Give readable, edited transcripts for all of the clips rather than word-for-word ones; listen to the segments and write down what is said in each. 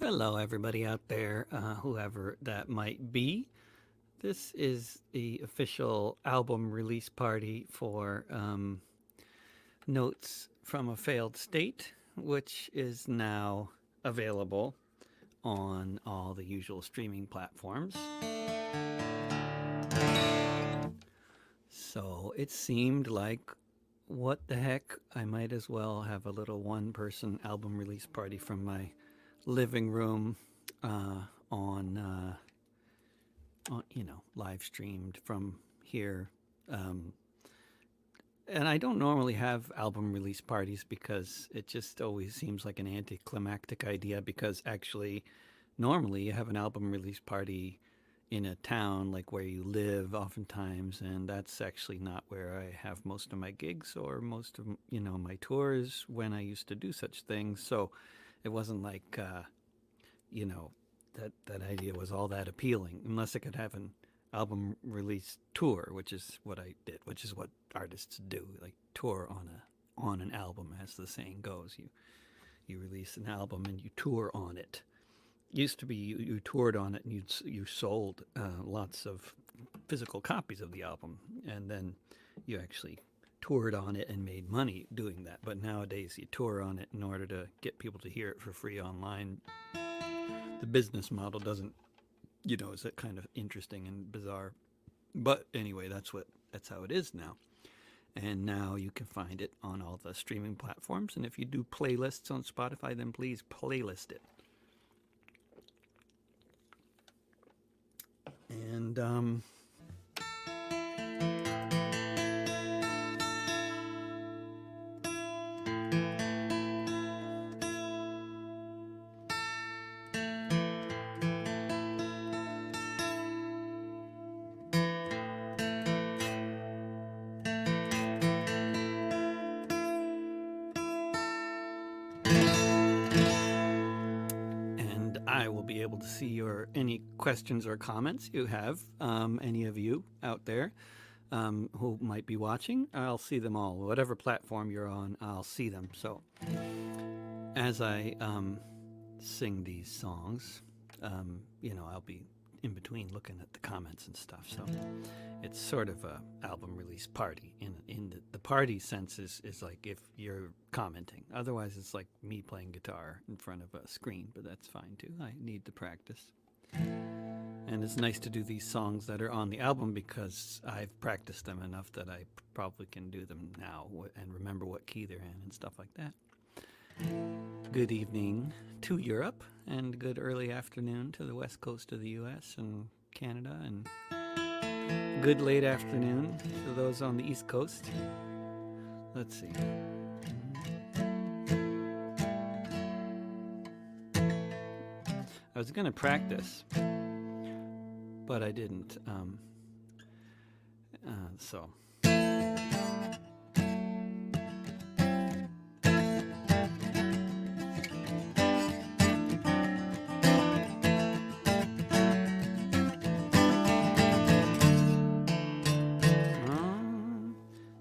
Hello, everybody out there, whoever that might be. This is the official album release party for Notes from a Failed State, which is now available on all the usual streaming platforms. So it seemed like, what the heck, I might as well have a little one-person album release party from my living room on live streamed from here. And I don't normally have album release parties because it just always seems like an anticlimactic idea, because actually normally you have an album release party in a town like where you live oftentimes, and that's actually not where I have most of my gigs or most of my tours when I used to do such things. So it wasn't like that idea was all that appealing, unless I could have an album release tour, which is what I did, which is what artists do, like tour on an album, as the saying goes. You release an album and you tour on it. Used to be you toured on it and you sold lots of physical copies of the album, and then you actually toured on it and made money doing that. But nowadays you tour on it in order to get people to hear it for free online. The business model doesn't, is that kind of interesting and bizarre. But anyway, that's how it is now. And now you can find it on all the streaming platforms. And if you do playlists on Spotify, then please playlist it. And I will be able to see any questions or comments you have, any of you out there who might be watching. I'll see them all. Whatever platform you're on, I'll see them. So as I sing these songs, I'll be in between looking at the comments and stuff. So it's sort of a album release party. In the party sense is like if you're commenting. Otherwise, it's like me playing guitar in front of a screen, but that's fine too. I need to practice. And it's nice to do these songs that are on the album because I've practiced them enough that I probably can do them now and remember what key they're in and stuff like that. Good evening to Europe, and good early afternoon to the west coast of the U.S. and Canada, and good late afternoon to those on the East Coast. Let's see. I was going to practice, but I didn't. So.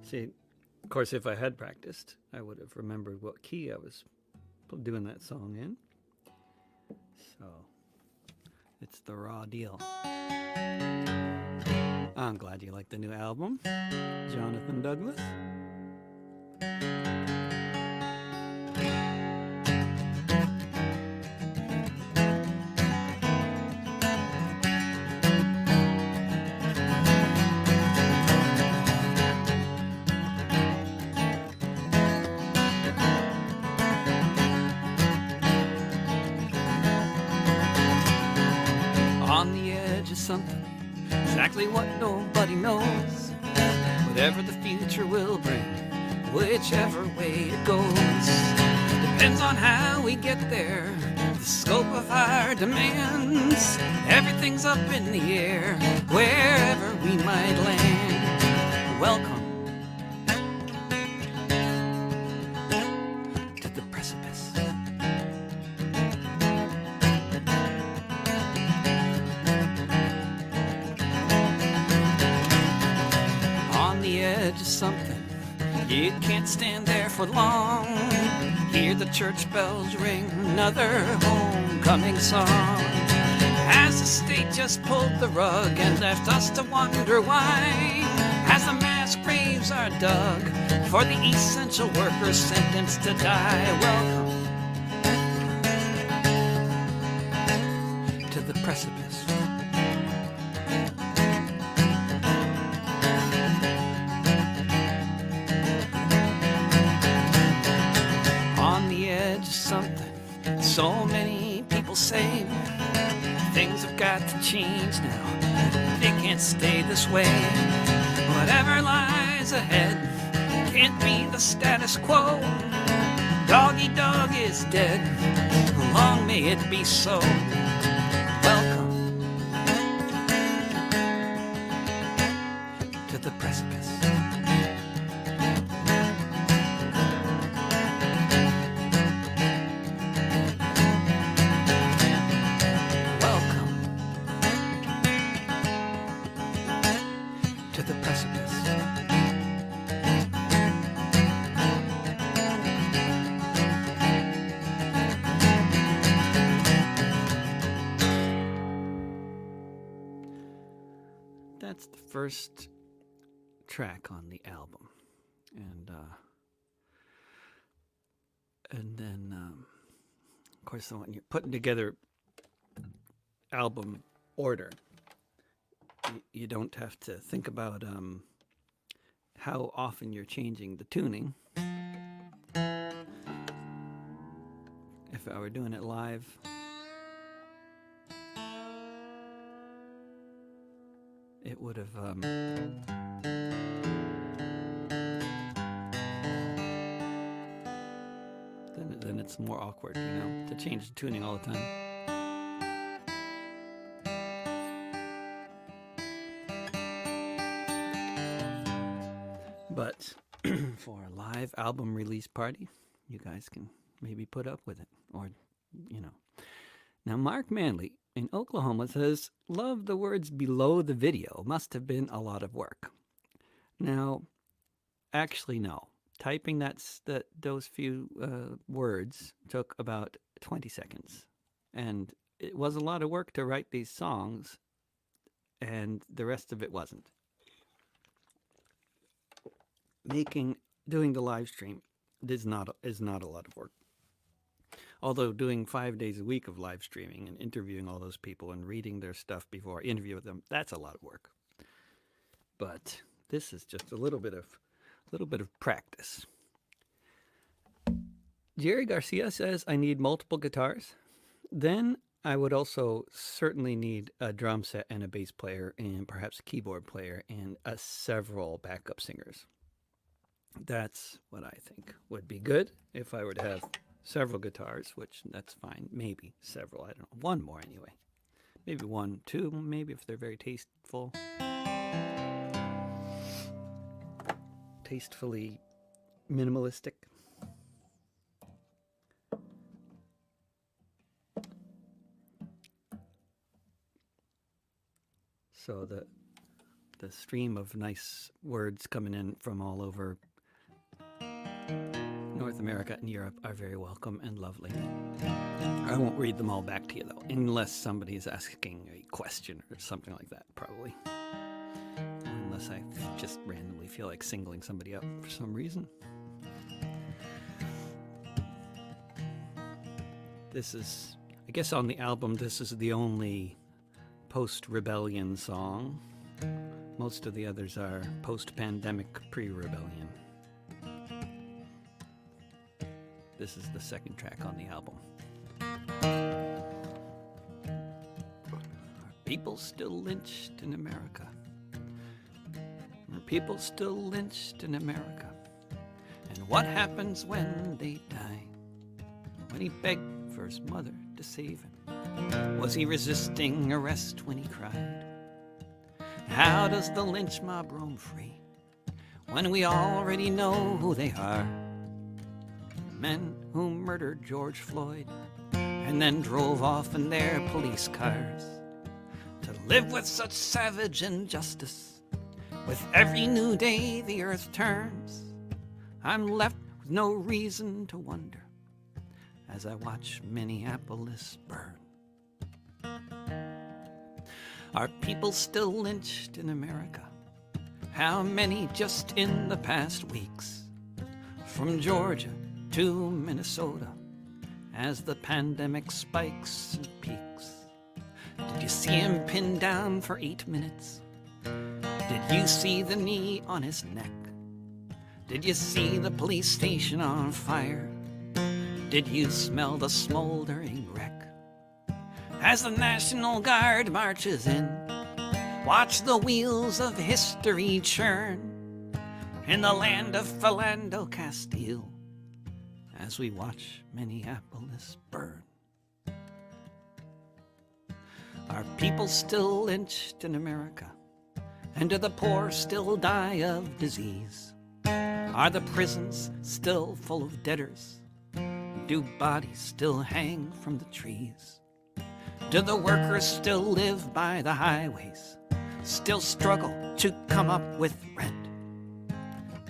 See, of course, if I had practiced, I would have remembered what key I was doing that song in. So, it's the raw deal. I'm glad you like the new album, Jonathan Douglas. On the edge of something, exactly what nobody knows. Whatever the future will bring, whichever way it goes, depends on how we get there, the scope of our demands. Everything's up in the air, wherever we might land. Welcome to the precipice. On the edge of something, you can't stand there for long. Hear the church bells ring, another homecoming song. Has the state just pulled the rug and left us to wonder why? As the mass graves are dug for the essential workers sentenced to die. Welcome to the precipice. On the edge of something, so many people say things have got to change now. They can't stay this way. Whatever lies ahead can't be the status quo. Doggy dog is dead. Long may it be so. Welcome to the precipice. To the precipice. That's the first track on the album, and then of course when you're putting together album order, you don't have to think about how often you're changing the tuning. If I were doing it live, it would have then it's more awkward, you know, to change the tuning all the time. But for a live album release party, you guys can maybe put up with it, or, you know. Now, Mark Manley in Oklahoma says, love the words below the video. Must have been a lot of work. Now, actually, no. Typing those few words took about 20 seconds. And it was a lot of work to write these songs, and the rest of it wasn't. Doing the live stream is not a lot of work. Although doing 5 days a week of live streaming and interviewing all those people and reading their stuff before I interview them, that's a lot of work. But this is just a little bit of practice. Jerry Garcia says, I need multiple guitars. Then I would also certainly need a drum set and a bass player and perhaps a keyboard player and several backup singers. That's what I think would be good if I were to have several guitars, which that's fine. Maybe several, I don't know. One more anyway. Maybe one, two, maybe if they're very tasteful. Tastefully minimalistic. So the stream of nice words coming in from all over North America and Europe are very welcome and lovely. I won't read them all back to you, though, unless somebody is asking a question or something like that, probably. Or unless I just randomly feel like singling somebody out for some reason. This is, I guess on the album, this is the only post-rebellion song. Most of the others are post-pandemic, pre-rebellion. This is the second track on the album. Are people still lynched in America? Are people still lynched in America? And what happens when they die? When he begged for his mother to save him, was he resisting arrest when he cried? How does the lynch mob roam free when we already know who they are? Men who murdered George Floyd and then drove off in their police cars to live with such savage injustice. With every new day the earth turns, I'm left with no reason to wonder as I watch Minneapolis burn. Are people still lynched in America? How many just in the past weeks? From Georgia to Minnesota, as the pandemic spikes and peaks. Did you see him pinned down for 8 minutes? Did you see the knee on his neck? Did you see the police station on fire? Did you smell the smoldering wreck? As the National Guard marches in, watch the wheels of history churn in the land of Philando Castile as we watch Minneapolis burn. Are people still lynched in America? And do the poor still die of disease? Are the prisons still full of debtors? Do bodies still hang from the trees? Do the workers still live by the highways? Still struggle to come up with rent?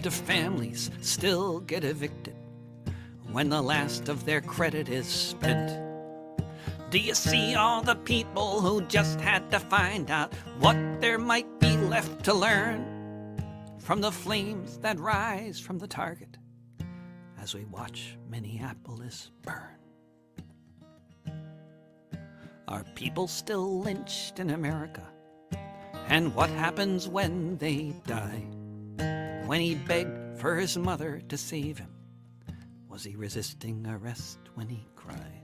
Do families still get evicted when the last of their credit is spent? Do you see all the people who just had to find out what there might be left to learn from the flames that rise from the target as we watch Minneapolis burn? Are people still lynched in America? And what happens when they die? When he begged for his mother to save him, was he resisting arrest when he cried?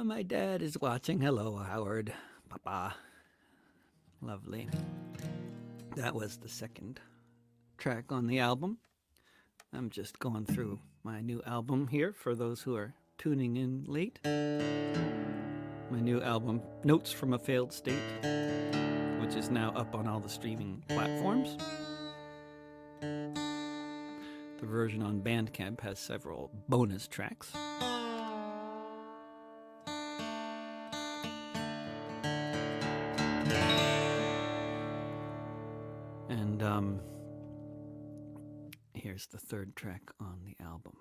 My dad is watching. Hello, Howard. Papa. Lovely. That was the second track on the album. I'm just going through my new album here for those who are tuning in late. My new album, Notes from a Failed State, which is now up on all the streaming platforms. The version on Bandcamp has several bonus tracks. And here's the third track on the album.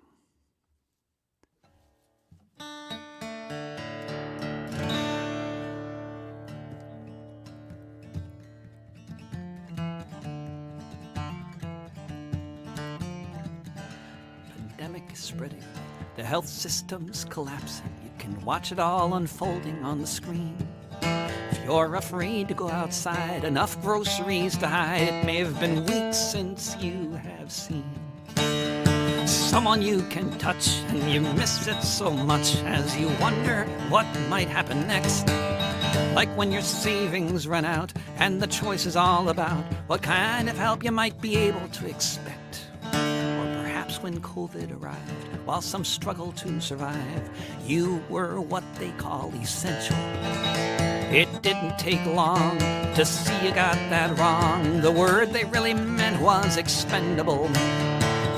Pandemic is spreading. The health system's collapsing. You can watch it all unfolding on the screen. If you're afraid to go outside, enough groceries to hide, it may have been weeks since you have seen someone you can touch, and you miss it so much as you wonder what might happen next. Like when your savings run out and the choice is all about what kind of help you might be able to expect. Or perhaps when COVID arrived, while some struggle to survive, you were what they call essential. It didn't take long to see you got that wrong. The word they really meant was expendable.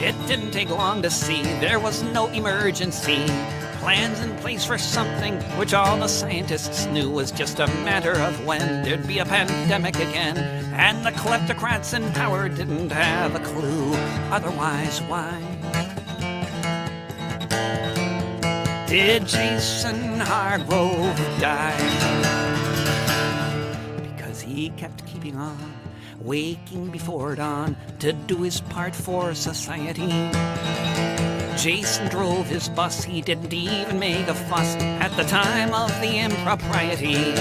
It didn't take long to see there was no emergency. Plans in place for something which all the scientists knew was just a matter of when there'd be a pandemic again. And the kleptocrats in power didn't have a clue. Otherwise, why did Jason Hargrove die? Because he kept keeping on, waking before dawn to do his part for society. Jason drove his bus, he didn't even make a fuss at the time of the impropriety.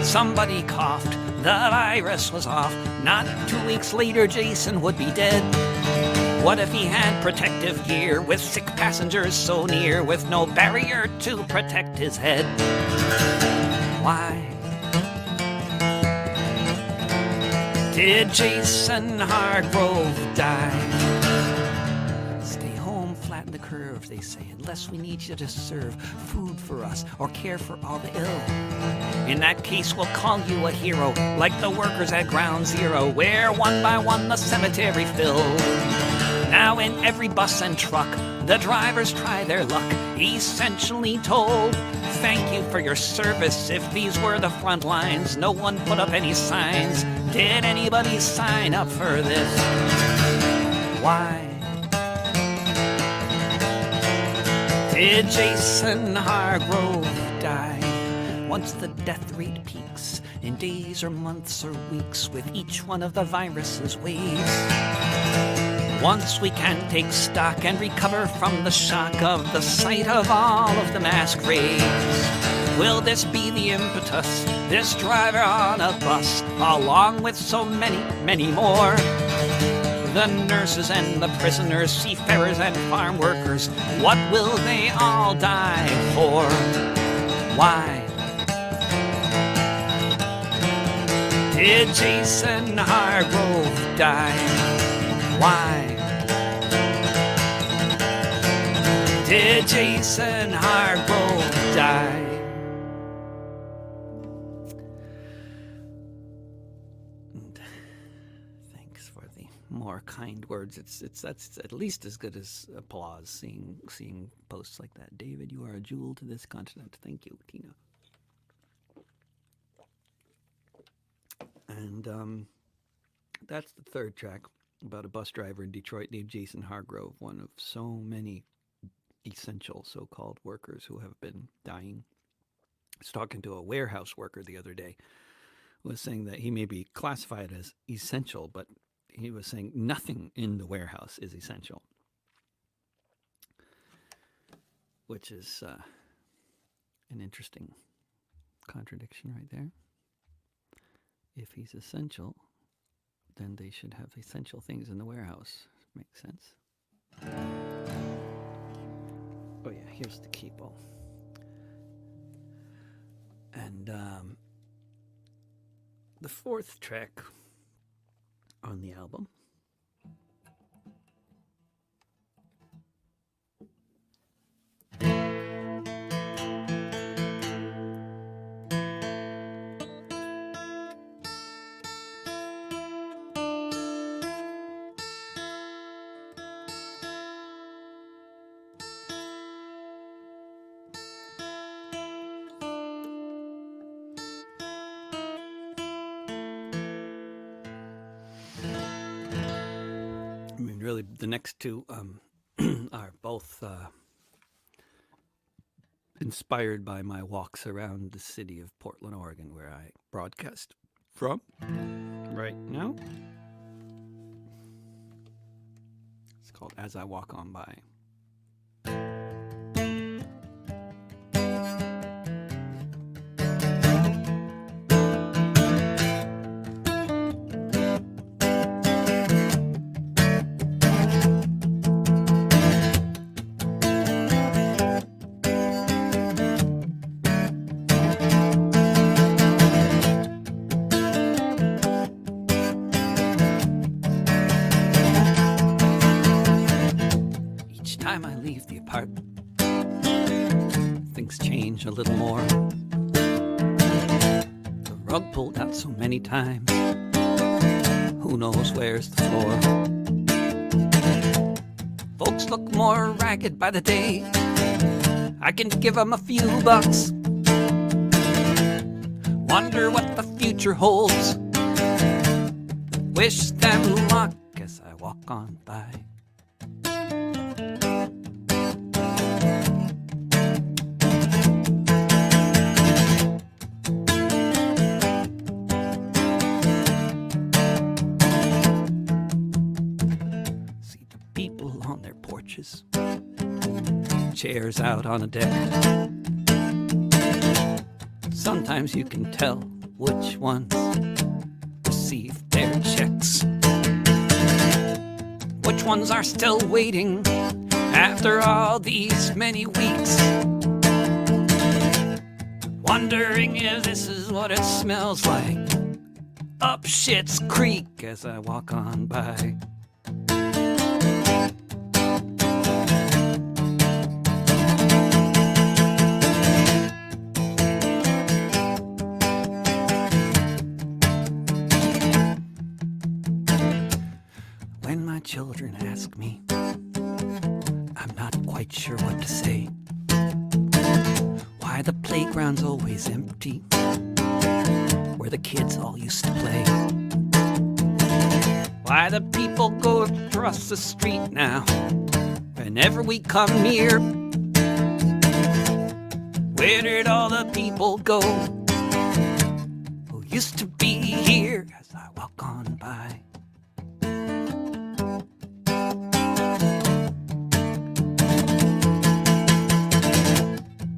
Somebody coughed, the virus was off. Not 2 weeks later, Jason would be dead. What if he had protective gear with sick passengers so near, with no barrier to protect his head? Why did Jason Hargrove die? Stay home, flatten the curve, they say, unless we need you to serve food for us or care for all the ill. In that case, we'll call you a hero, like the workers at Ground Zero, where one by one the cemetery filled. Now in every bus and truck, the drivers try their luck, essentially told, thank you for your service. If these were the front lines, no one put up any signs. Did anybody sign up for this? Why did Jason Hargrove die? Once the death rate peaks in days or months or weeks with each one of the virus's waves. Once we can take stock and recover from the shock of the sight of all of the mass graves. Will this be the impetus, this driver on a bus, along with so many, many more? The nurses and the prisoners, seafarers and farm workers, what will they all die for? Why did Jason Hargrove die? Why did Jason Hargrove die? More kind words. That's at least as good as applause. Seeing posts like that. David, you are a jewel to this continent. Thank you, Tina. And that's the third track about a bus driver in Detroit named Jason Hargrove, one of so many essential so-called workers who have been dying. I was talking to a warehouse worker the other day who was saying that he may be classified as essential, but he was saying nothing in the warehouse is essential, which is an interesting contradiction right there. If he's essential, then they should have essential things in the warehouse. Makes sense. Oh yeah, here's the capo. And the fourth track on the album really, the next two are both inspired by my walks around the city of Portland, Oregon, where I broadcast from right now. It's called As I Walk On By. Things change a little more. The rug pulled out so many times. Who knows where's the floor? Folks look more ragged by the day. I can give them a few bucks. Wonder what the future holds. Wish them luck as I walk on by. Chairs out on a deck. Sometimes you can tell which ones received their checks, which ones are still waiting after all these many weeks, wondering if this is what it smells like up Schitt's Creek as I walk on by. Children ask me, I'm not quite sure what to say. Why the playground's always empty, where the kids all used to play. Why the people go across the street now whenever we come near? Where did all the people go who used to be here? As I walk on by,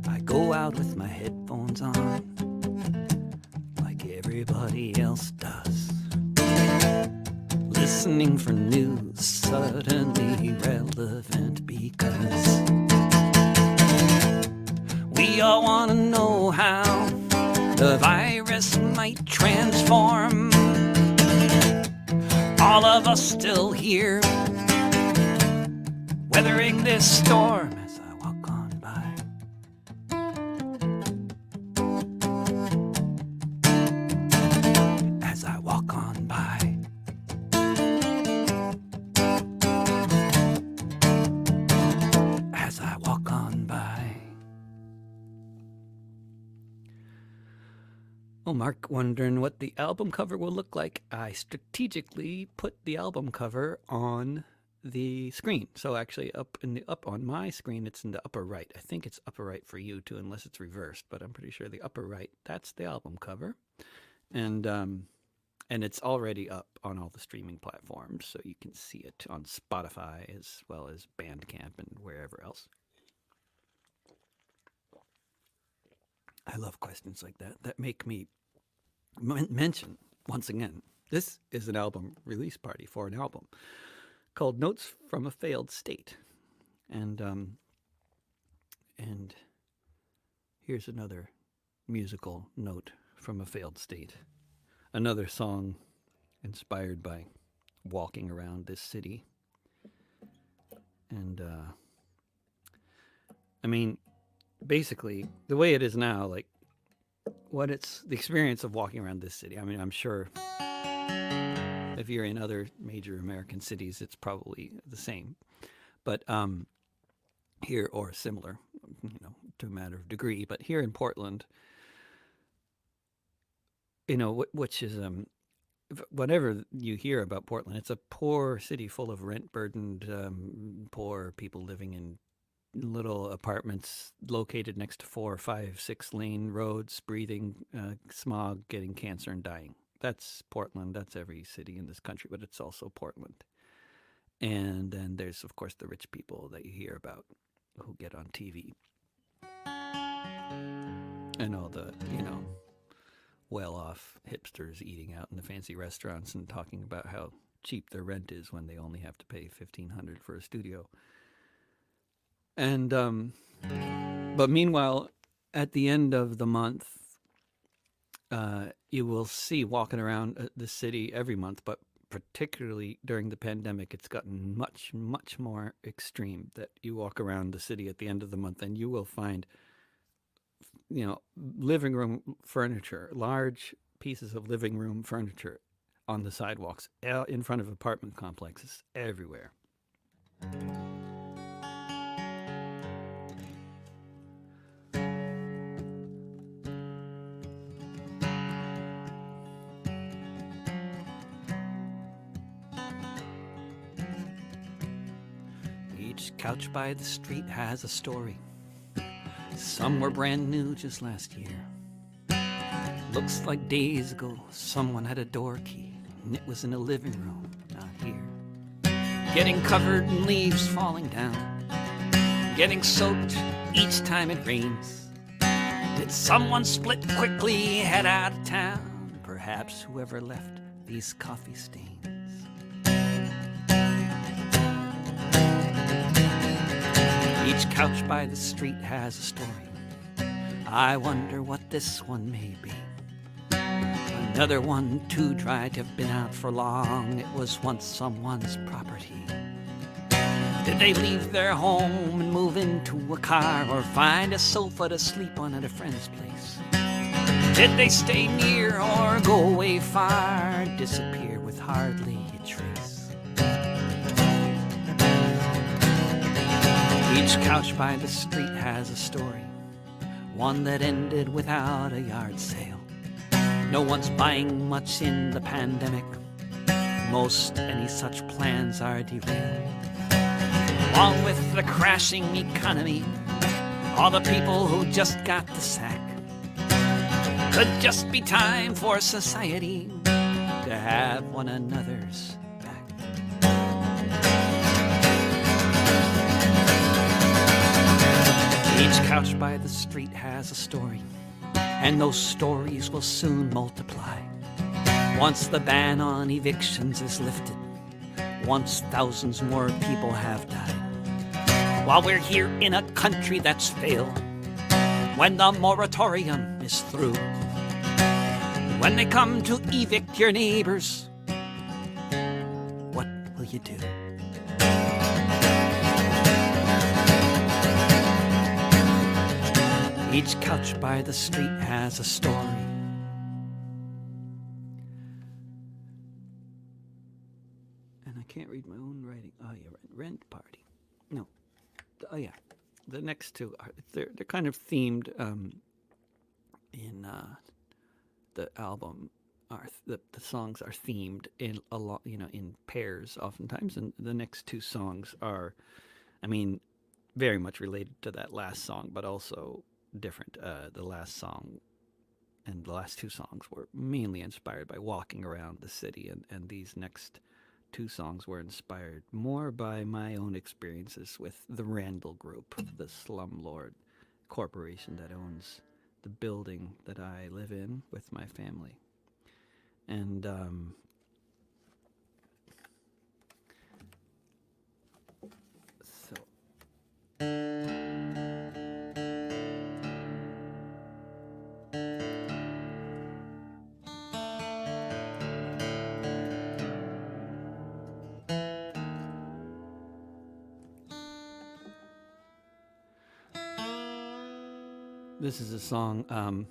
I go out with my headphones on like everybody else does, listening for news suddenly relevant because we all want to know how the virus might transform all of us still here, weathering this storm. As I walk on by, as I walk on by, as I walk on by. Oh, Mark wondering what the album cover will look like. I strategically put the album cover on the screen. So actually up on my screen, it's in the upper right. I think it's upper right for you too, unless it's reversed, but I'm pretty sure the upper right, that's the album cover. And it's already up on all the streaming platforms, so you can see it on Spotify as well as Bandcamp and wherever else. I love questions like that make me mention, once again, this is an album release party for an album called Notes from a Failed State. And here's another musical note from a failed state. Another song inspired by walking around this city. And, I mean, basically, the way it is now, like, what it's the experience of walking around this city. I mean, I'm sure if you're in other major American cities, it's probably the same. But here, or similar, to a matter of degree. But here in Portland, which is, whatever you hear about Portland, it's a poor city full of rent-burdened, poor people living in little apartments located next to 4, 5, 6 lane roads, breathing smog, getting cancer and dying. That's Portland. That's every city in this country, but it's also Portland. And then there's, of course, the rich people that you hear about who get on TV. And all the, well-off hipsters eating out in the fancy restaurants and talking about how cheap their rent is when they only have to pay $1,500 for a studio. And, but meanwhile, at the end of the month, you will see walking around the city every month, but particularly during the pandemic, it's gotten much, much more extreme that you walk around the city at the end of the month and you will find, living room furniture, large pieces of living room furniture on the sidewalks, in front of apartment complexes everywhere. Each couch by the street has a story. Some were brand new just last year. Looks like days ago someone had a door key, and it was in a living room, not here. Getting covered in leaves falling down, getting soaked each time it rains. Did someone split quickly, head out of town? Perhaps whoever left these coffee stains. Each couch by the street has a story. I wonder what this one may be. Another one too dry to have been out for long. It was once someone's property. Did they leave their home and move into a car, or find a sofa to sleep on at a friend's place? Did they stay near or go away far, disappear with hardly a trace? Each couch by the street has a story, one that ended without a yard sale. No one's buying much in the pandemic. most any such plans are derailed. Along with the crashing economy, all the people who just got the sack. Could just be time for society to have one another's back. Each couch by the street has a story, and those stories will soon multiply. Once the ban on evictions is lifted, once thousands more people have died. While we're here in a country that's failed, when the moratorium is through, when they come to evict your neighbors, what will you do? Each couch by the street has a story. And I can't read my own writing. Oh, yeah, rent party. No. Oh, yeah. The next two are they're kind of themed in the album. The songs are themed in a lot, in pairs oftentimes, and the next two songs are, very much related to that last song, but also different. The last song and the last two songs were mainly inspired by walking around the city, and these next two songs were inspired more by my own experiences with the Randall Group, the slumlord corporation that owns the building that I live in with my family. And this is a song, I've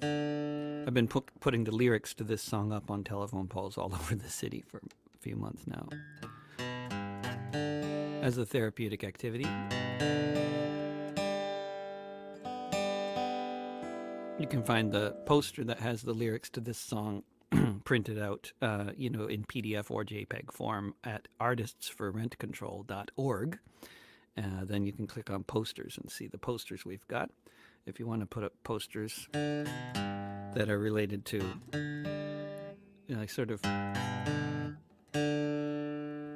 been putting the lyrics to this song up on telephone poles all over the city for a few months now as a therapeutic activity. You can find the poster that has the lyrics to this song printed out, in PDF or JPEG form at artistsforrentcontrol.org. Then you can click on posters and see the posters we've got. If you want to put up posters that are related to, sort of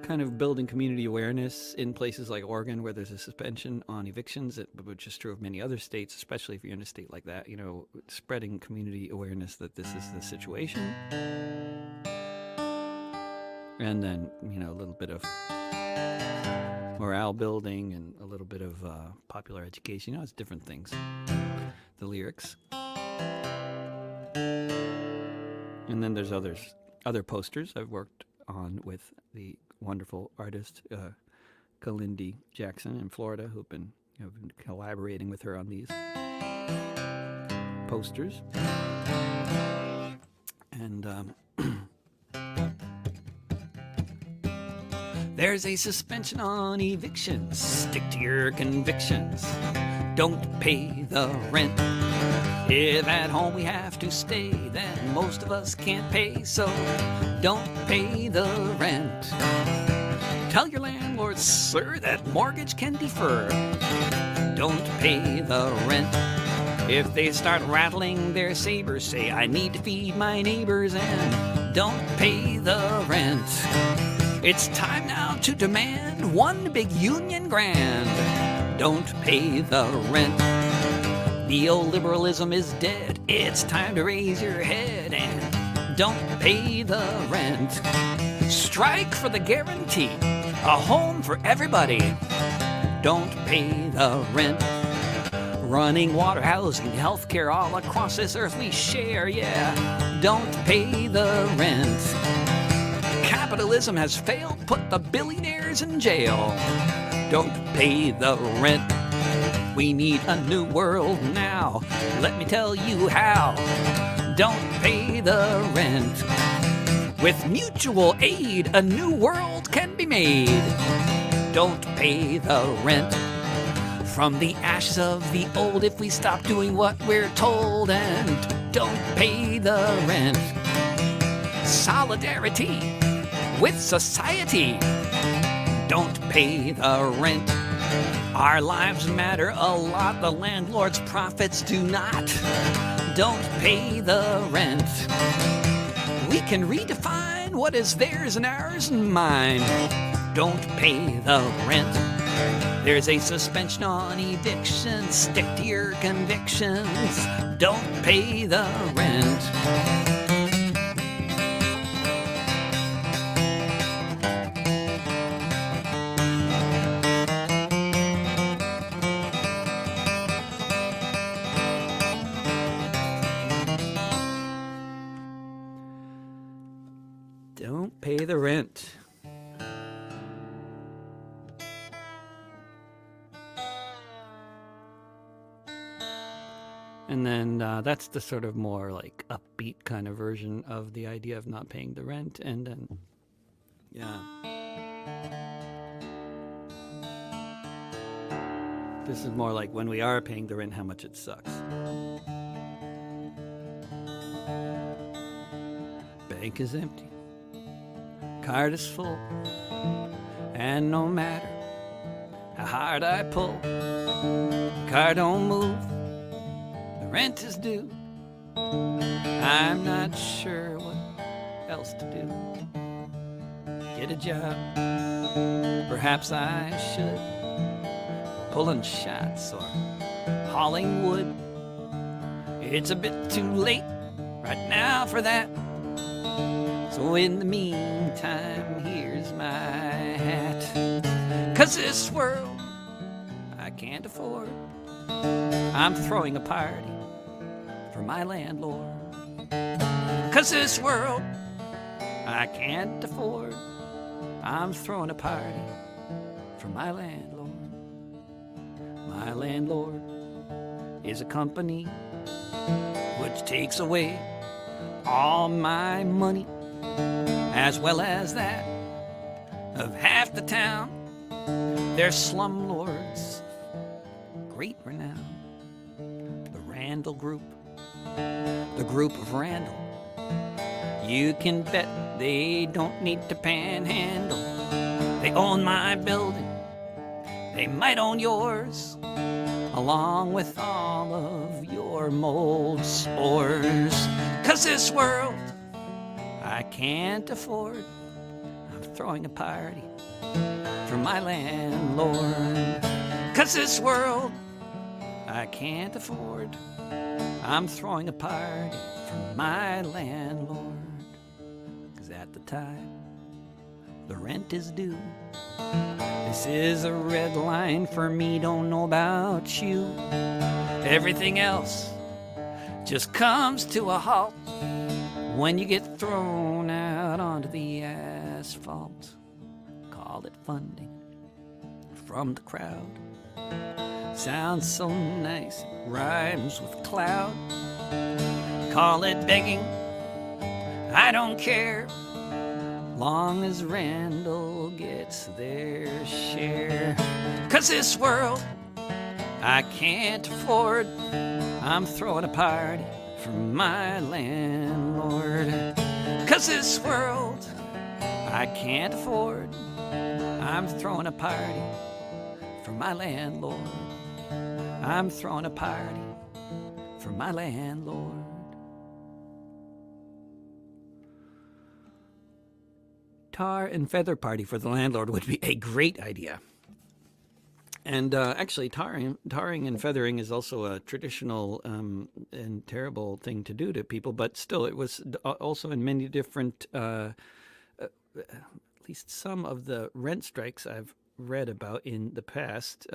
kind of building community awareness in places like Oregon where there's a suspension on evictions, which is true of many other states, especially if you're in a state like that, spreading community awareness that this is the situation. And then, a little bit of morale building and a little bit of popular education. It's different things. The lyrics. And then there's other posters I've worked on with the wonderful artist Kalindi Jackson in Florida, who've been collaborating with her on these posters. And there's a suspension on evictions. Stick to your convictions. Don't pay the rent. If at home we have to stay, then most of us can't pay, so don't pay the rent. Tell your landlord, sir, that mortgage can defer. Don't pay the rent. If they start rattling their sabers, say, I need to feed my neighbors, and don't pay the rent. It's time now to demand one big union grand. Don't pay the rent. Neoliberalism is dead. It's time to raise your head and don't pay the rent. Strike for the guarantee, a home for everybody. Don't pay the rent. Running water, housing, healthcare all across this earth we share, yeah. Don't pay the rent. Capitalism has failed, put the billionaires in jail. Don't pay the rent. We need a new world now. Let me tell you how. Don't pay the rent. With mutual aid, a new world can be made. Don't pay the rent. From the ashes of the old, if we stop doing what we're told, and don't pay the rent. Solidarity with society. Don't pay the rent. Our lives matter a lot. The landlord's profits do not. Don't pay the rent. We can redefine what is theirs and ours and mine. Don't pay the rent. There's a suspension on eviction. Stick to your convictions. Don't pay the rent. Don't pay the rent. And then that's the sort of more like upbeat kind of version of the idea of not paying the rent. And then, yeah. This is more like when we are paying the rent, how much it sucks. Bank is empty. Card is full. And no matter how hard I pull, the car don't move. Rent is due. I'm not sure what else to do. Get a job. Perhaps I should. Pulling shots or hauling wood. It's a bit too late right now for that. So in the meantime, here's my hat. 'Cause this world I can't afford. I'm throwing a party for my landlord. 'Cause this world I can't afford. I'm throwing a party for my landlord. My landlord is a company which takes away all my money, as well as that of half the town. They're slumlords, great renown. The Randall Group, the group of Randall. You can bet they don't need to panhandle. They own my building, they might own yours, along with all of your mold spores. 'Cause this world I can't afford. I'm throwing a party for my landlord. 'Cause this world I can't afford. I'm throwing a party for my landlord. 'Cause at the time the rent is due. This is a red line for me, don't know about you. Everything else just comes to a halt when you get thrown out onto the asphalt. Call it funding from the crowd. Sounds so nice, it rhymes with cloud. Call it begging, I don't care, long as Randall gets their share. 'Cause this world I can't afford. I'm throwing a party for my landlord. 'Cause this world I can't afford. I'm throwing a party for my landlord. I'm throwing a party for my landlord. Tar and feather party for the landlord would be a great idea. And actually, tarring and feathering is also a traditional and terrible thing to do to people, but still, it was also in many different, at least some of the rent strikes I've read about in the past.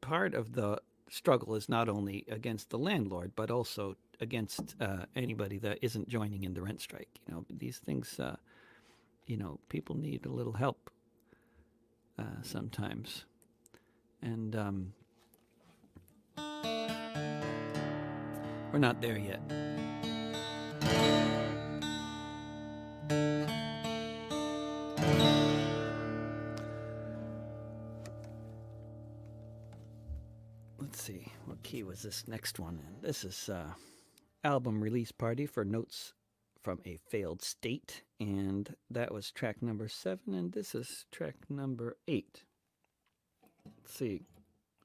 Part of the struggle is not only against the landlord, but also against anybody that isn't joining in the rent strike. You know, these things, people need a little help sometimes. And we're not there yet. Let's see, what key was this next one in? This is album release party for Notes from a failed state, and that was track number 7, and this is track number 8. Let's see.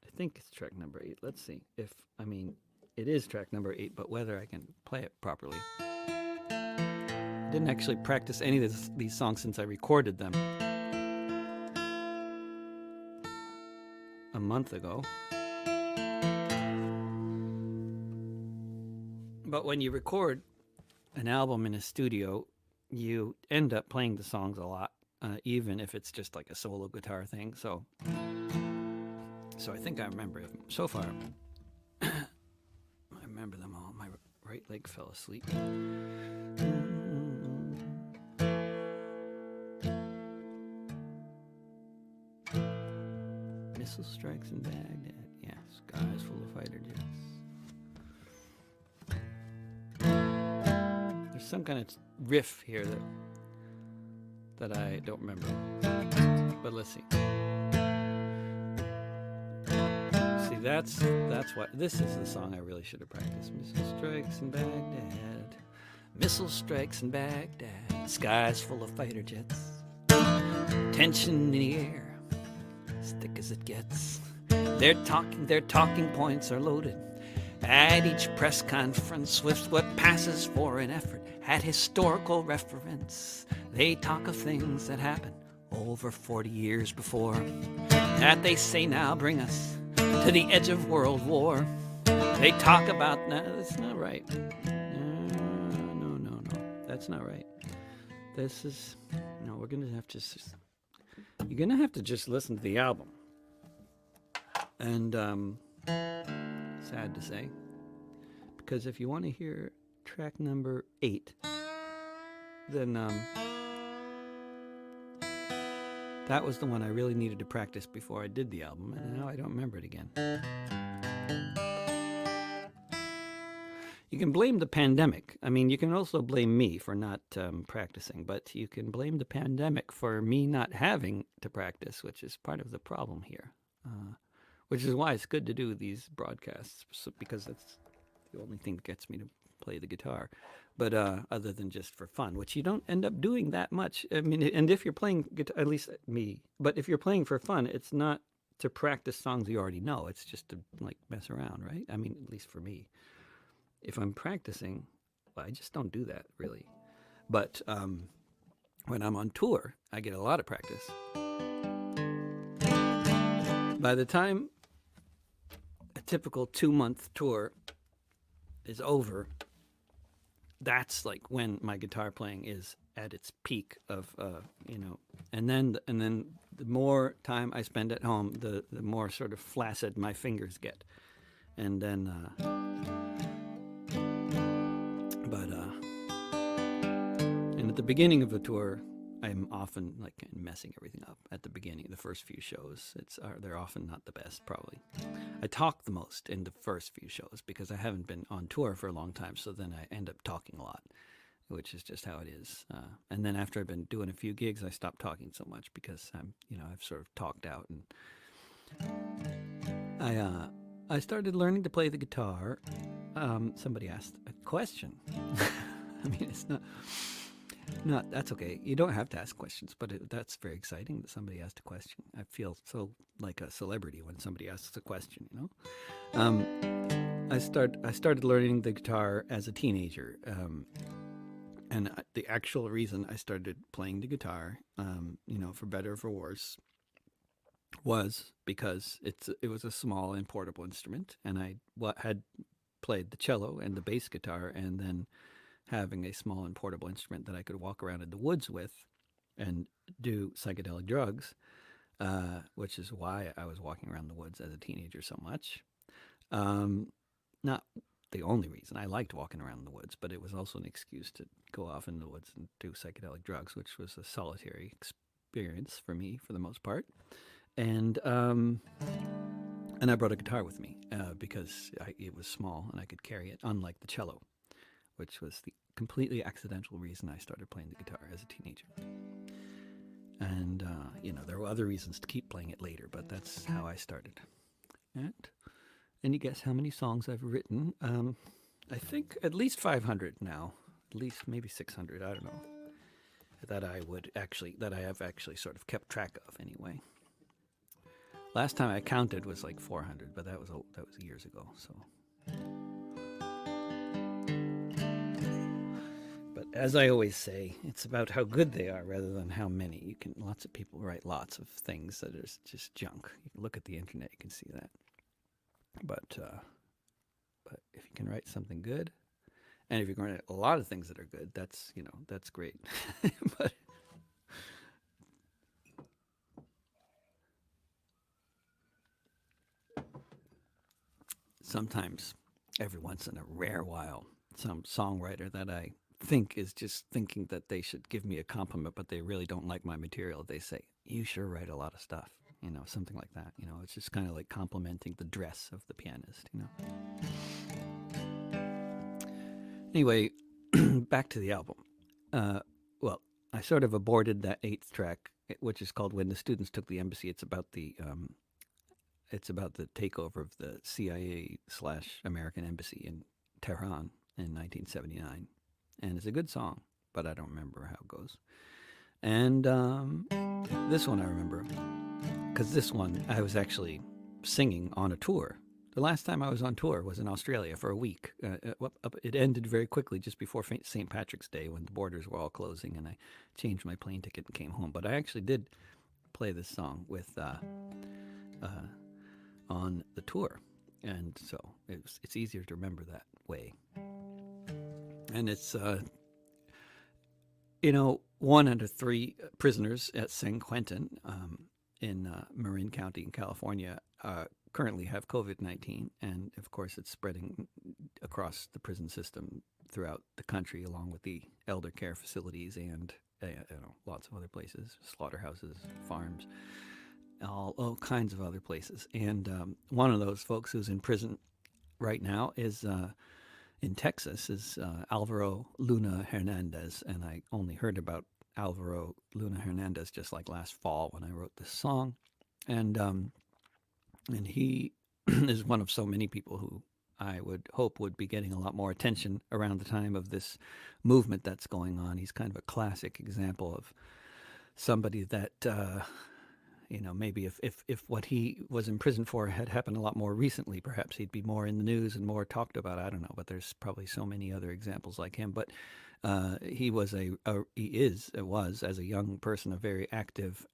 I think it's track number 8. Let's see if, I mean, it is track number 8, but whether I can play it properly. I didn't actually practice any of these songs since I recorded them a month ago. But when you record an album in a studio, you end up playing the songs a lot, even if it's just like a solo guitar thing. So I think I remember it so far. I remember them all. My right leg fell asleep. Missile strikes in Baghdad. Yeah, skies full of fighter jets. There's some kind of riff here that I don't remember. But let's see. See, that's what this is the song I really should have practiced. Missile strikes in Baghdad. Missile strikes in Baghdad. Skies full of fighter jets. Tension in the air. As thick as it gets. Their talking points are loaded. At each press conference with what passes for an effort at historical reference. They talk of things that happened over 40 years before. That they say now bring us to the edge of world war. They talk about, no, that's not right. No, that's not right. This is, no, we're going to have to, you're going to have to just listen to the album. And, sad to say, because if you want to hear track number 8, then that was the one I really needed to practice before I did the album, and now I don't remember it again. You can blame the pandemic. I mean, you can also blame me for not practicing, but you can blame the pandemic for me not having to practice, which is part of the problem here. Which is why it's good to do these broadcasts, because that's the only thing that gets me to play the guitar. But other than just for fun, which you don't end up doing that much. I mean, and if you're playing guitar, at least me, but if you're playing for fun, it's not to practice songs you already know. It's just to like mess around, right? I mean, at least for me. If I'm practicing, well, I just don't do that really. But when I'm on tour, I get a lot of practice. By the time a typical 2-month tour is over, that's like when my guitar playing is at its peak of, and then the more time I spend at home, the more sort of flaccid my fingers get. And then, and at the beginning of a tour, I'm often like messing everything up at the beginning. The first few shows, they're often not the best, probably. I talk the most in the first few shows because I haven't been on tour for a long time, so then I end up talking a lot, which is just how it is. And then after I've been doing a few gigs, I stopped talking so much because I've sort of talked out, and I started learning to play the guitar. Somebody asked a question. I mean, it's not. No, that's okay. You don't have to ask questions, but that's very exciting that somebody asked a question. I feel so like a celebrity when somebody asks a question, I started learning the guitar as a teenager, and the actual reason I started playing the guitar, for better or for worse, was because it was a small and portable instrument, and I had played the cello and the bass guitar, and then having a small and portable instrument that I could walk around in the woods with and do psychedelic drugs, which is why I was walking around the woods as a teenager so much. Not the only reason. I liked walking around in the woods, but it was also an excuse to go off in the woods and do psychedelic drugs, which was a solitary experience for me for the most part. And I brought a guitar with me because it was small and I could carry it, unlike the cello, which was the completely accidental reason I started playing the guitar as a teenager. And, there were other reasons to keep playing it later, but that's how I started. And you guess how many songs I've written? I think at least 500 now. at least maybe 600. I don't know that I have actually sort of kept track of anyway. Last time I counted was like 400, but that was years ago. So, but as I always say, it's about how good they are rather than how many. Lots of people write lots of things that are just junk. You can look at the internet, you can see that. But if you can write something good, and if you can write a lot of things that are good, that's great. But sometimes, every once in a rare while, some songwriter that I think is just thinking that they should give me a compliment, but they really don't like my material, they say, "You sure write a lot of stuff." Something like that. It's just kind of like complimenting the dress of the pianist. Anyway, back to the album. Well, I sort of aborted that 8th track, which is called "When the Students Took the Embassy." It's about the takeover of the CIA/American embassy in Tehran in 1979, and it's a good song, but I don't remember how it goes. And this one I remember, because this one I was actually singing on a tour. The last time I was on tour was in Australia for a week. It ended very quickly just before St. Patrick's Day, when the borders were all closing, and I changed my plane ticket and came home. But I actually did play this song with on the tour, and so it's easier to remember that way. And it's one out of 3 prisoners at San Quentin in Marin County in California currently have COVID-19, and of course it's spreading across the prison system throughout the country, along with the elder care facilities and lots of other places, slaughterhouses, farms, all kinds of other places. And one of those folks who's in prison right now is in Texas, is Alvaro Luna Hernandez. And I only heard about Alvaro Luna Hernandez just like last fall when I wrote this song. And he is one of so many people who I would hope would be getting a lot more attention around the time of this movement that's going on. He's kind of a classic example of somebody that maybe if what he was in prison for had happened a lot more recently, perhaps he'd be more in the news and more talked about. I don't know, but there's probably so many other examples like him. But he was as a young person, a very active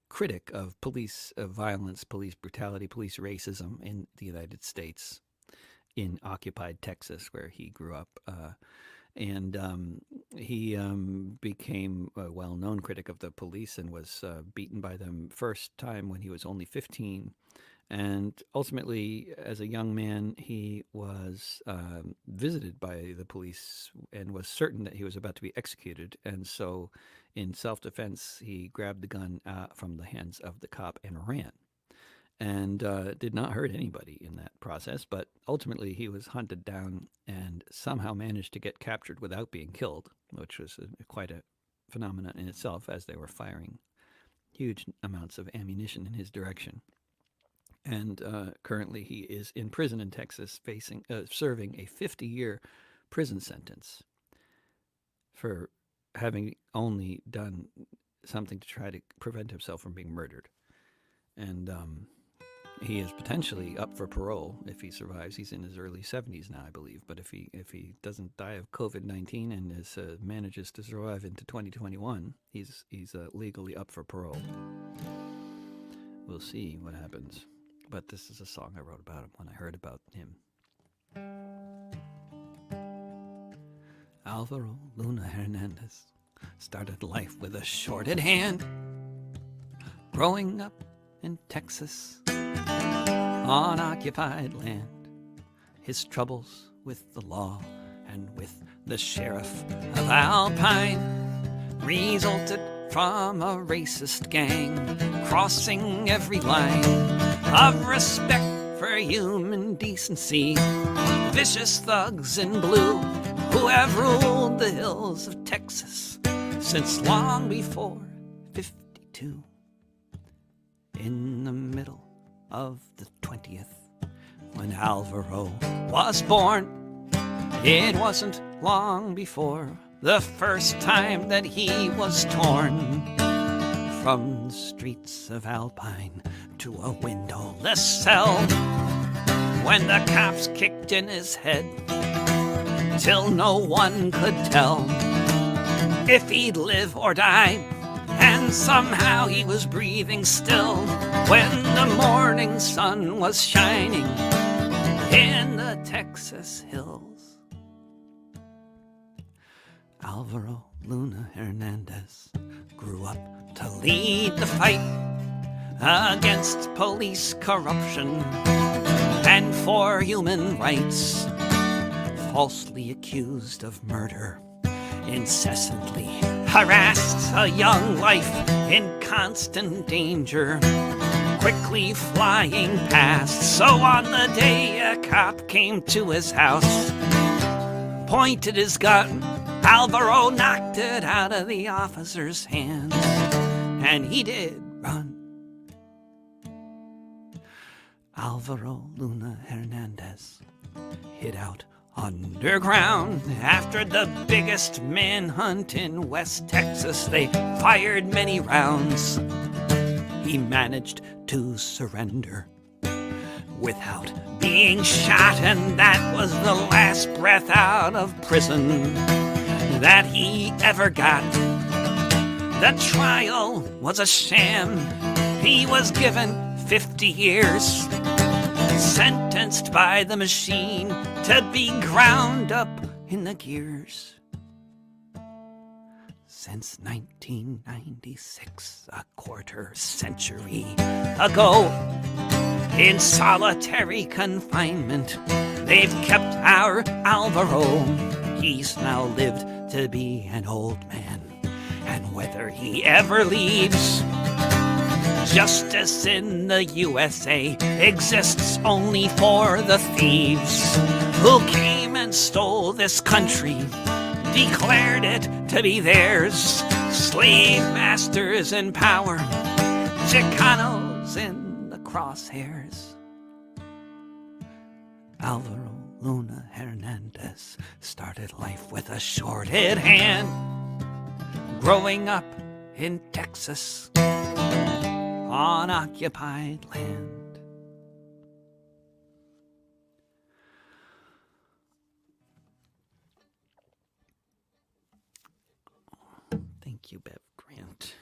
critic of police violence, police brutality, police racism in the United States, in occupied Texas, where he grew up. And he became a well-known critic of the police and was beaten by them first time when he was only 15. And ultimately, as a young man, he was visited by the police and was certain that he was about to be executed. And so in self-defense, he grabbed the gun from the hands of the cop and ran. And did not hurt anybody in that process, but ultimately he was hunted down and somehow managed to get captured without being killed, which was quite a phenomenon in itself, as they were firing huge amounts of ammunition in his direction. And currently he is in prison in Texas, serving a 50-year prison sentence for having only done something to try to prevent himself from being murdered. And he is potentially up for parole if he survives. He's in his early 70s now, I believe. But if he doesn't die of COVID-19 and manages to survive into 2021, he's legally up for parole. We'll see what happens. But this is a song I wrote about him when I heard about him. Alvaro Luna Hernandez started life with a shorted hand, growing up in Texas on occupied land. His troubles with the law and with the sheriff of Alpine resulted from a racist gang crossing every line of respect for human decency. Vicious thugs in blue who have ruled the hills of Texas since long before 52. In the middle of the 20th, when Alvaro was born, it wasn't long before the first time that he was torn from the streets of Alpine to a windowless cell, when the cops kicked in his head till no one could tell if he'd live or die, and somehow he was breathing still when the morning sun was shining in the Texas hills. Alvaro Luna Hernandez grew up to lead the fight against police corruption and for human rights. Falsely accused of murder, incessantly harassed, a young life in constant danger, quickly flying past. So on the day a cop came to his house, pointed his gun, Alvaro knocked it out of the officer's hands, and he did run. Alvaro Luna Hernandez hid out underground after the biggest manhunt in West Texas. They fired many rounds. He managed to surrender without being shot, and that was the last breath out of prison that he ever got. The trial was a sham. He was given 50 years, sentenced by the machine to be ground up in the gears. Since 1996, a quarter century ago, in solitary confinement, they've kept our Alvaro. He's now lived to be an old man, and whether he ever leaves, justice in the USA exists only for the thieves who came and stole this country, declared it to be theirs. Slave masters in power, Chicanos in the crosshairs. Alvaro Luna Hernandez started life with a shorted hand, growing up in Texas on occupied land. Thank you, Bev Grant.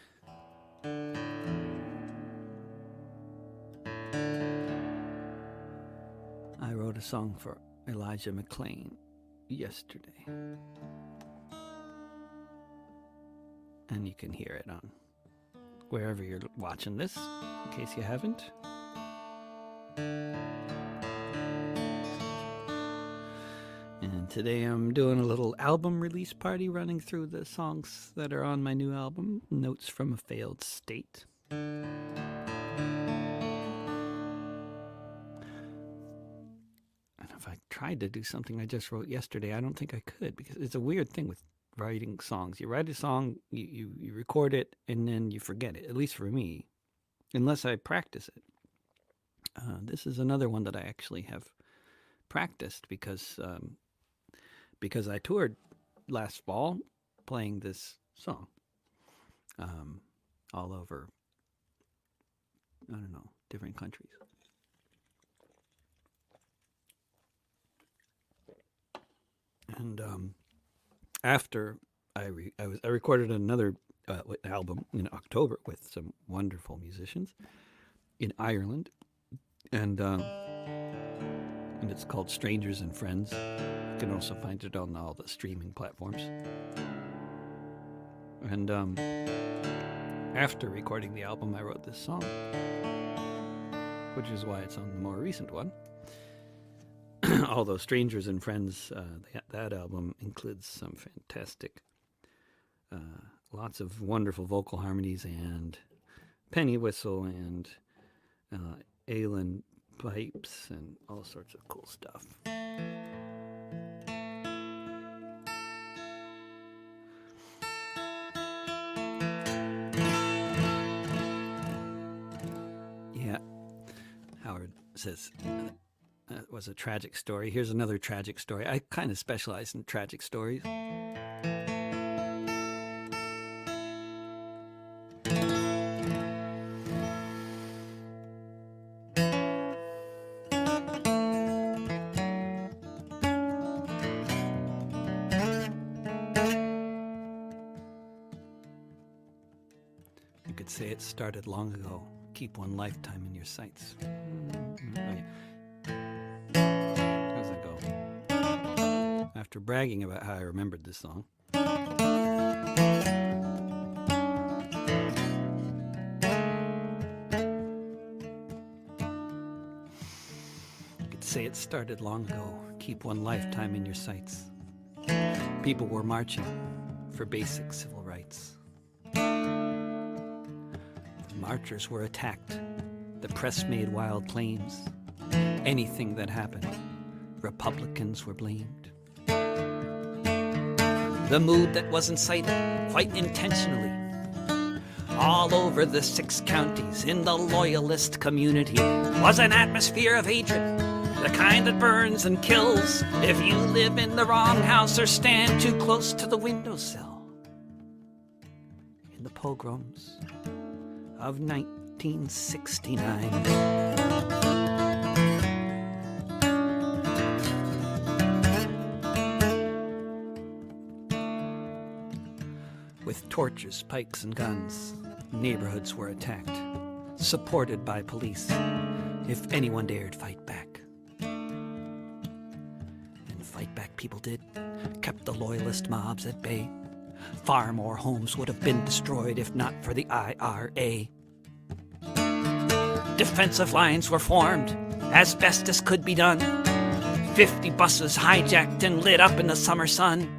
I wrote a song for Elijah McClain yesterday, and you can hear it on wherever you're watching this, in case you haven't. And today I'm doing a little album release party, running through the songs that are on my new album, Notes from a Failed State. And if I tried to do something I just wrote yesterday, I don't think I could, because it's a weird thing with writing songs. You write a song, you record it, and then you forget it, at least for me, unless I practice it. This is another one that I actually have practiced because I toured last fall playing this song all over, I don't know, different countries. And after I recorded another album in October with some wonderful musicians in Ireland, and it's called Strangers and Friends. You can also find it on all the streaming platforms. And after recording the album, I wrote this song, which is why it's on the more recent one. Although Strangers and Friends, that album includes some fantastic, lots of wonderful vocal harmonies and penny whistle and Aylin pipes and all sorts of cool stuff. Yeah, Howard says, That was a tragic story. Here's another tragic story. I kind of specialize in tragic stories. You could say it started long ago. Keep one lifetime in your sights. How's that go? After bragging about how I remembered this song. You could say it started long ago. Keep one lifetime in your sights. People were marching for basic civil rights. Marchers were attacked. The press made wild claims. Anything that happened, Republicans were blamed. The mood that was incited, quite intentionally, all over the 6 counties in the loyalist community, was an atmosphere of hatred, the kind that burns and kills if you live in the wrong house or stand too close to the windowsill. In the pogroms of 1969. With torches, pikes, and guns, neighborhoods were attacked, supported by police, if anyone dared fight back. And fight back people did, kept the loyalist mobs at bay. Far more homes would have been destroyed if not for the IRA. Defensive lines were formed as best as could be done. 50 buses hijacked and lit up in the summer sun.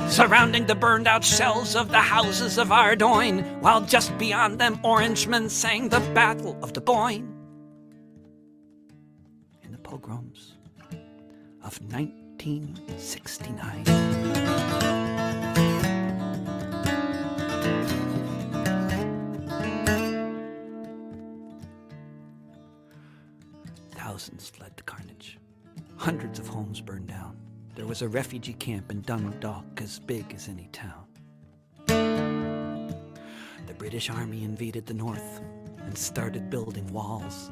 Surrounding the burned out shells of the houses of Ardoyne, while just beyond them Orangemen sang the Battle of the Boyne. In the pogroms of 1969. Thousands fled the carnage. Hundreds of homes burned down. There was a refugee camp in Dundalk as big as any town. The British Army invaded the north and started building walls,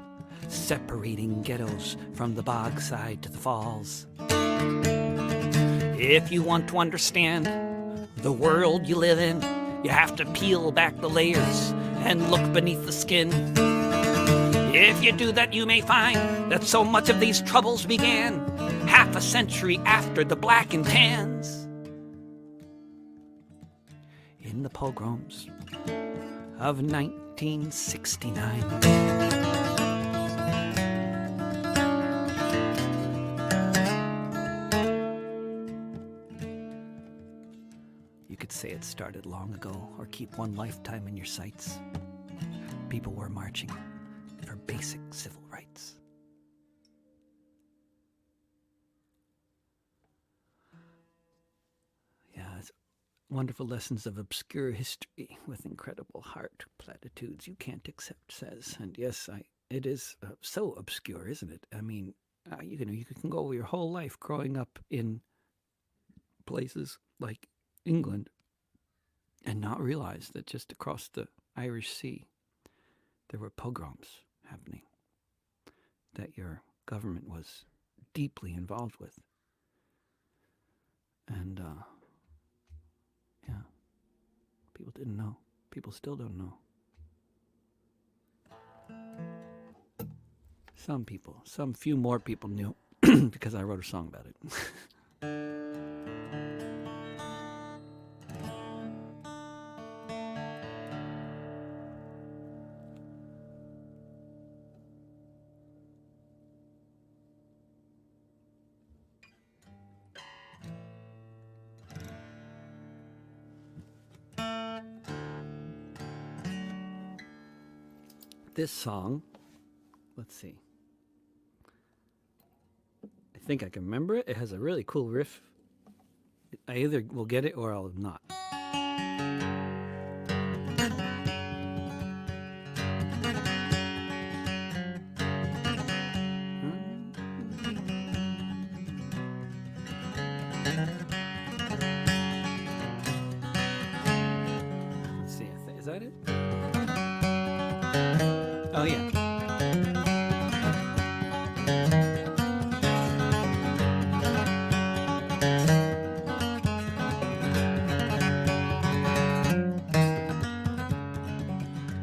separating ghettos from the bog side to the falls. If you want to understand the world you live in, you have to peel back the layers and look beneath the skin. If you do that, you may find that so much of these troubles began half a century after the Black and Tans. In the pogroms of 1969. You could say it started long ago, or keep one lifetime in your sights. People were marching for basic civil rights. Yeah, it's wonderful lessons of obscure history with incredible heart platitudes you can't accept, says. And yes, it is so obscure, isn't it? I mean, you can go your whole life growing up in places like England and not realize that just across the Irish Sea there were pogroms happening that your government was deeply involved with. And yeah, people didn't know. People still don't know. Some people, some few more people knew because I wrote a song about it. This song, let's see. I think I can remember it. It has a really cool riff. I either will get it or I'll not.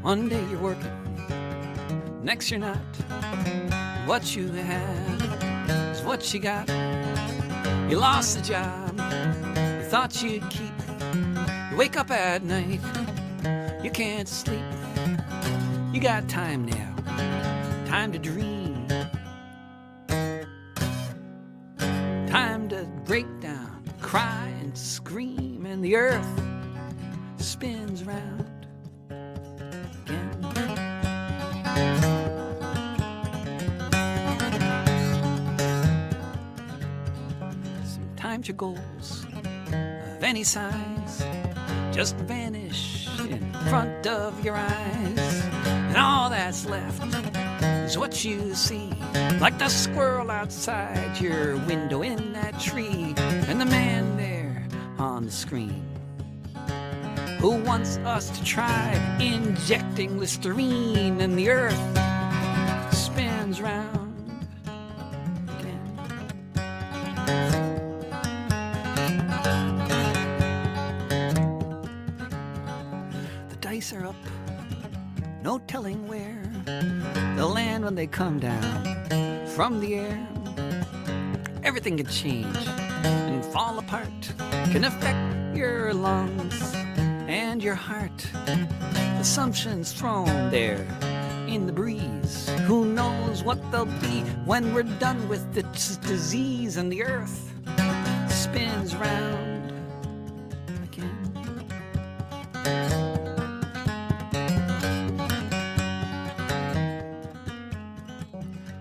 One day you're working, next you're not. What you had is what you got. You lost the job you thought you'd keep. You wake up at night, you can't sleep. You got time now, time to dream. Time to break down, cry and scream, and the earth spins round again. Sometimes your goals of any size just vanish in front of your eyes, and all that's left is what you see, like the squirrel outside your window in that tree, and the man there on the screen who wants us to try injecting Listerine, and the earth spins round again. The dice are up, no telling where they'll land when they come down from the air. Everything can change and fall apart, can affect your lungs and your heart. Assumptions thrown there in the breeze. Who knows what they'll be when we're done with this disease, and the earth spins round again.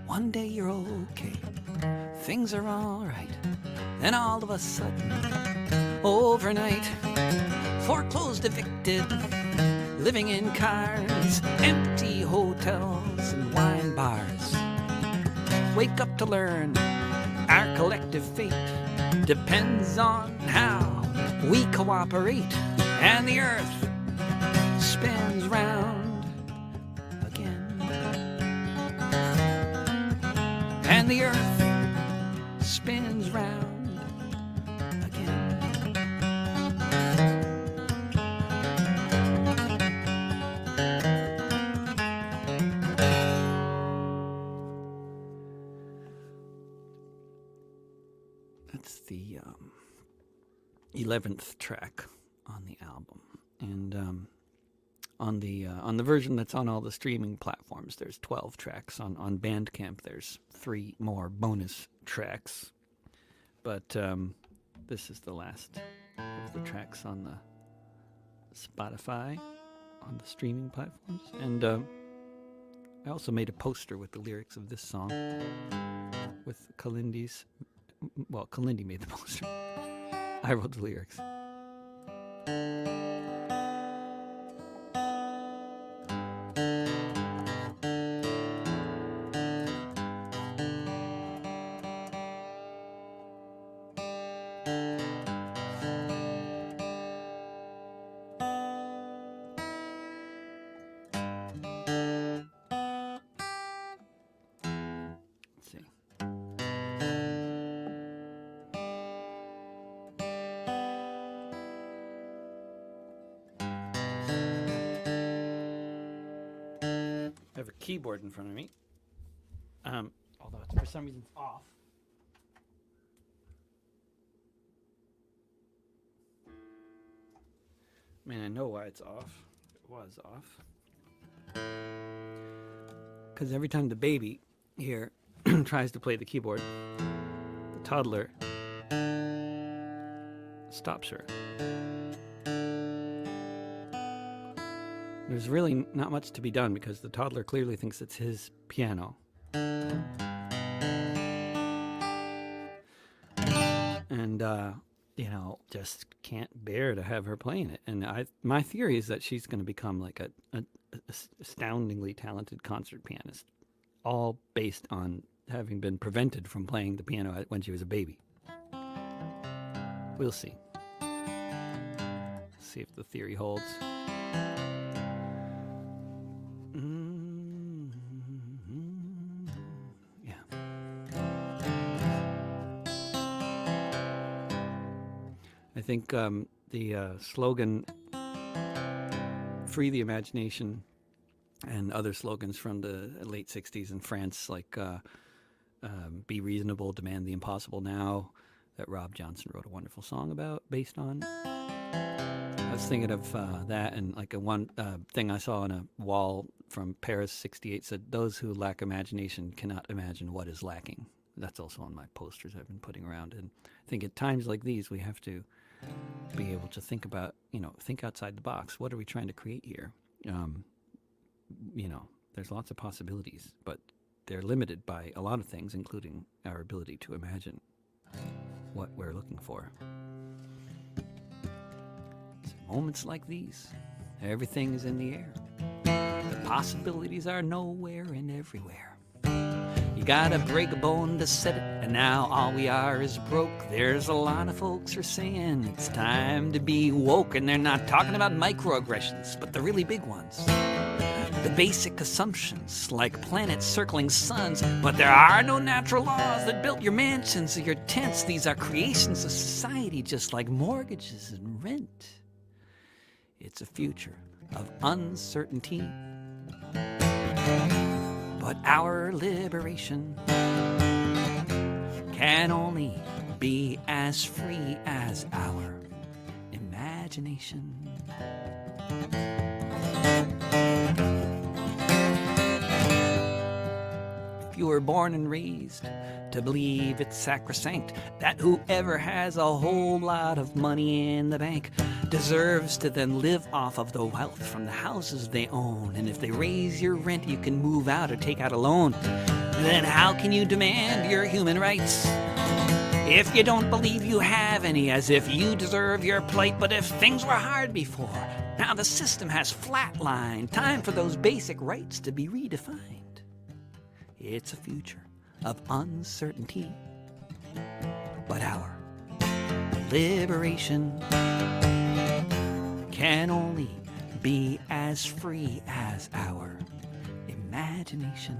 One day you're okay, things are all right, then all of a sudden, overnight, foreclosed, evicted, living in cars, empty hotels and wine bars. Wake up to learn our collective fate depends on how we cooperate, and the earth spins round again. And the earth spins round again. That's the 11th track on the album, and on the version that's on all the streaming platforms, there's 12 tracks. On Bandcamp, there's 3 more bonus tracks, but this is the last of the tracks on the Spotify, on the streaming platforms, and I also made a poster with the lyrics of this song with Kalindi's. Well, Kalindi made the poster. I wrote the lyrics. Let's see. I have a keyboard in front of me, although it's, for some reason it's off. I mean, I know why it's off. It was off. Because every time the baby here tries to play the keyboard, the toddler stops her. There's really not much to be done because the toddler clearly thinks it's his piano. And, just can't bear to have her playing it. And my theory is that she's going to become like a astoundingly talented concert pianist, all based on having been prevented from playing the piano when she was a baby. We'll see. See if the theory holds. I think the slogan, "Free the Imagination, and other slogans from the late 60s in France, like be reasonable, demand the impossible now, that Rob Johnson wrote a wonderful song about, based on. I was thinking of that, and like a one thing I saw on a wall from Paris '68 said, "Those who lack imagination cannot imagine what is lacking." That's also on my posters I've been putting around. And I think at times like these, we have to be able to think about, think outside the box. What are we trying to create here? There's lots of possibilities, but they're limited by a lot of things, including our ability to imagine what we're looking for. So moments like these, everything is in the air. The possibilities are nowhere and everywhere. You gotta break a bone to set it, and now all we are is broke. There's a lot of folks who are saying it's time to be woke, and they're not talking about microaggressions, but the really big ones. The basic assumptions, like planets circling suns, but there are no natural laws that built your mansions or your tents. These are creations of society, just like mortgages and rent. It's a future of uncertainty. But our liberation can only be as free as our imagination. If you were born and raised to believe it's sacrosanct that whoever has a whole lot of money in the bank deserves to then live off of the wealth from the houses they own, and if they raise your rent you can move out or take out a loan, then how can you demand your human rights if you don't believe you have any, as if you deserve your plight? But if things were hard before, now the system has flatlined. Time for those basic rights to be redefined. It's a future of uncertainty, but our liberation can only be as free as our imagination.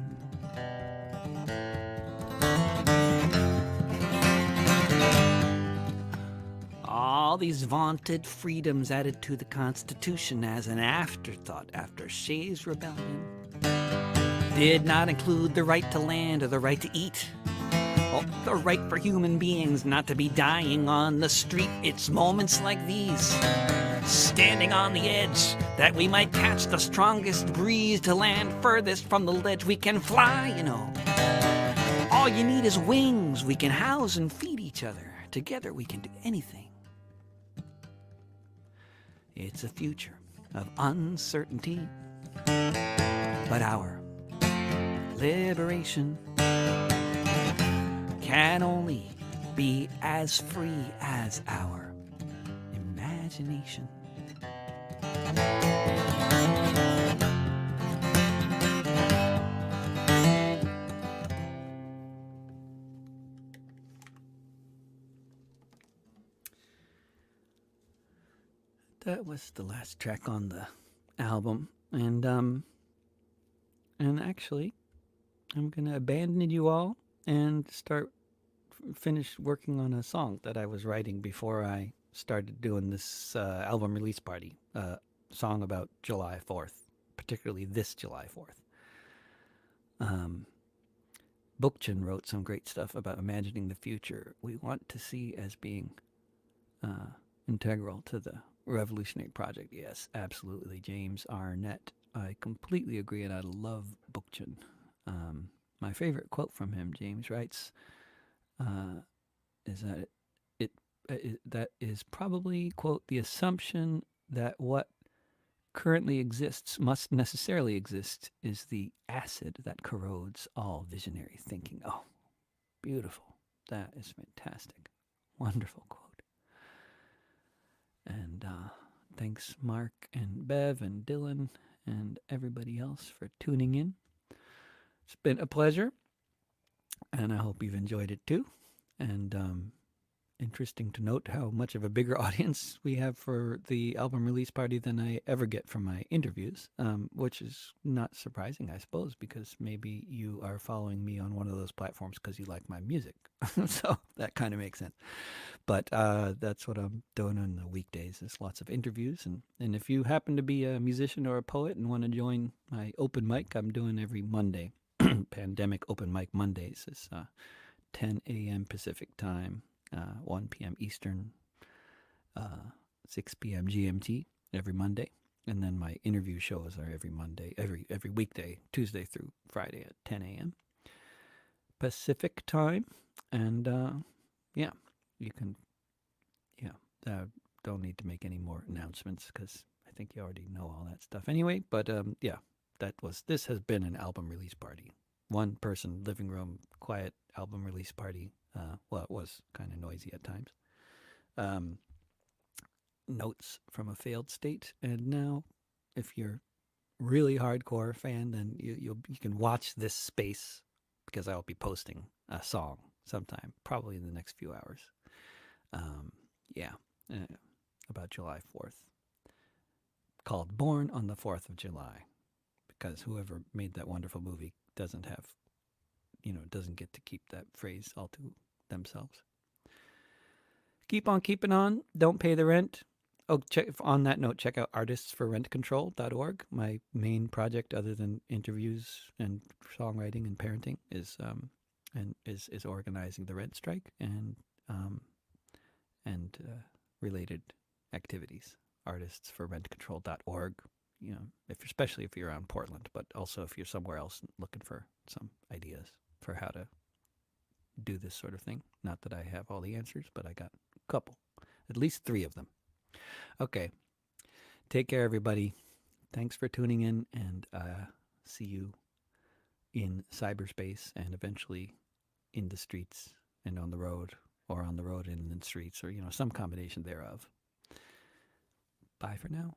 All these vaunted freedoms added to the Constitution as an afterthought after Shays' Rebellion did not include the right to land or the right to eat. Oh, the right for human beings not to be dying on the street. It's moments like these, standing on the edge, that we might catch the strongest breeze to land furthest from the ledge. We can fly, All you need is wings. We can house and feed each other. Together we can do anything. It's a future of uncertainty, but our liberation can only be as free as our imagination. That was the last track on the album, and actually I'm gonna abandon you all and finish working on a song that I was writing before I started doing this album release party. Song about July 4th, particularly this July 4th. Bookchin wrote some great stuff about imagining the future we want to see as being integral to the revolutionary project. Yes, absolutely, James Arnett. I completely agree, and I love Bookchin. My favorite quote from him, James writes, is that that is probably, quote, the assumption that what currently exists must necessarily exist is the acid that corrodes all visionary thinking. Oh, beautiful. That is fantastic. Wonderful quote. And thanks, Mark and Bev and Dylan and everybody else for tuning in. It's been a pleasure, and I hope you've enjoyed it too. And interesting to note how much of a bigger audience we have for the album release party than I ever get from my interviews, which is not surprising, I suppose, because maybe you are following me on one of those platforms because you like my music. So that kind of makes sense. But that's what I'm doing on the weekdays. There's lots of interviews. And if you happen to be a musician or a poet and want to join my open mic, I'm doing every Monday. Pandemic Open Mic Mondays is 10 a.m. Pacific time, 1 p.m. Eastern, 6 p.m. GMT every Monday. And then my interview shows are every Monday, every weekday, Tuesday through Friday at 10 a.m. Pacific time. And yeah, you can, don't need to make any more announcements because I think you already know all that stuff anyway. But yeah, this has been an album release party. One person, living room, quiet album release party. Well, it was kind of noisy at times. Notes from a failed state. And now, if you're really hardcore fan, then you can watch this space because I'll be posting a song sometime, probably in the next few hours. Yeah, about July 4th, called Born on the 4th of July, because whoever made that wonderful movie doesn't get to keep that phrase all to themselves. Keep on keeping on. Don't pay the rent. Oh, on that note, check out artistsforrentcontrol.org. My main project, other than interviews and songwriting and parenting, is organizing the rent strike and related activities. Artistsforrentcontrol.org. Especially if you're around Portland, but also if you're somewhere else looking for some ideas for how to do this sort of thing. Not that I have all the answers, but I got a couple, at least 3 of them. Okay. Take care, everybody. Thanks for tuning in, and see you in cyberspace and eventually in the streets and on the road, or on the road and in the streets, or some combination thereof. Bye for now.